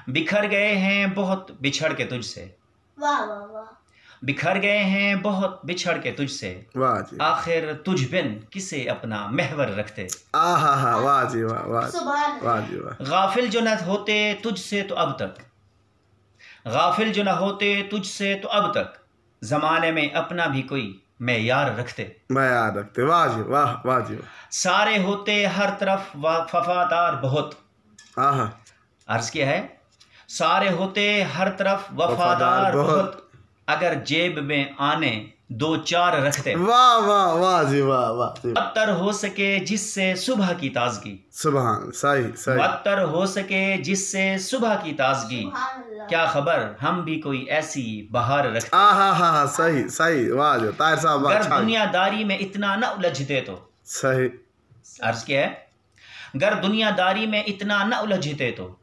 بکھر گئے ہیں بہت بچھڑ کے تجھ سے، واہ واہ واہ، بکھر گئے ہیں بہت بچھڑ کے تجھ سے، واہ جی، آخر تجھ بن کسے اپنا محور رکھتے۔ آہا ہا، واہ جی واہ، واہ جی، سبحان واہ اللہ۔ جی واہ، غافل جو نہ ہوتے تجھ سے تو اب تک، غافل جو نہ ہوتے تجھ سے تو اب تک، زمانے میں اپنا بھی کوئی معیار رکھتے۔ میں یاد رکھتے، واہ جی واہ، واہ جی واہ، سارے ہوتے ہر طرف وفادار بہت، آہا، عرض کیا ہے، سارے ہوتے ہر طرف وفادار وفادار بہت، بہت، اگر جیب میں آنے دو چار رکھتے۔ واہ واہ، واہ جی واہ، واہ جی، معطر ہو سکے جس سے صبح کی تازگی، سبحان، صحیح صحیح، معطر ہو سکے جس سے صبح کی تازگی، سبحان اللہ۔ کیا خبر ہم بھی کوئی ایسی بہار رکھتے۔ آہا ہا ہا، صحیح صحیح، واہ جی، طاہر صاحب گر اچھا، دنیا داری میں اتنا نہ الجھتے تو، صحیح، عرض کیا ہے، گر دنیا داری میں اتنا نہ الجھتے تو،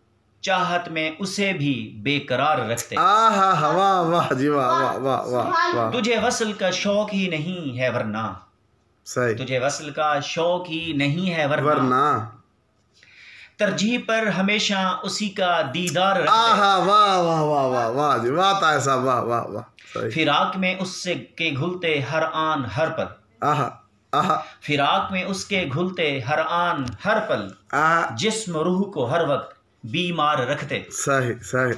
چاہت میں اسے بھی بے قرار رکھتے۔ آہا ہا، واہ واہ جی واہ، واہ واہ واہ واہ، تجھے وصل کا شوق ہی نہیں ہے ورنہ، صحیح، تجھے وصل کا شوق ہی نہیں ہے ورنہ، ورنہ، ترجیح پر ہمیشہ اسی کا دیدار رکھتے۔ آہا، واہ واہ واہ واہ، واہ جی واہ، طاہر صاحب واہ واہ واہ، صحیح، فراق میں اس سے کے گھلتے ہر آن ہر پل، آہا آہا، فراق میں اس کے گھلتے ہر آن ہر پل، آہا، جسم روح کو ہر وقت بیمار رکھتے۔ صحیح صحیح،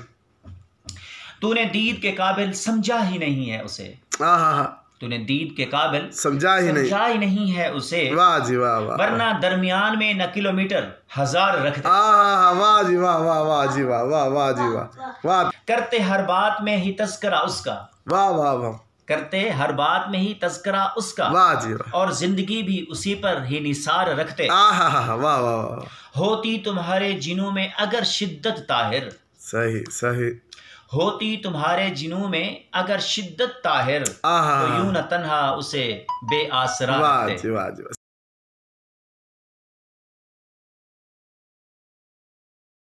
تو نے دید کے قابل سمجھا ہی نہیں ہے اسے، آہا ہا، تو نے دید کے قابل سمجھا ہی نہیں، سمجھا ہی نہیں ہے اسے، واہ جی واہ واہ، ورنہ درمیان میں نہ کلومیٹر ہزار رکھتے۔ آہا ہا، واہ جی واہ، واہ واہ جی واہ، واہ واہ جی واہ، واہ کرتے ہر بات میں ہی تذکرہ اس کا، واہ واہ واہ، کرتے ہر بات میں ہی تذکرہ اس کا، واہ جی واہ، اور زندگی بھی اسی پر ہی نثار رکھتے۔ آہا ہا، واہ واہ واہ، ہوتی تمہارے جنوں میں اگر شدت طاہر، صحیح صحیح، ہوتی تمہارے جنوں میں اگر شدت طاہر، آہا تو ہا، یوں نہ تنہا اسے بے آسرا واہ رکھتے۔ جی واہ جی واہ۔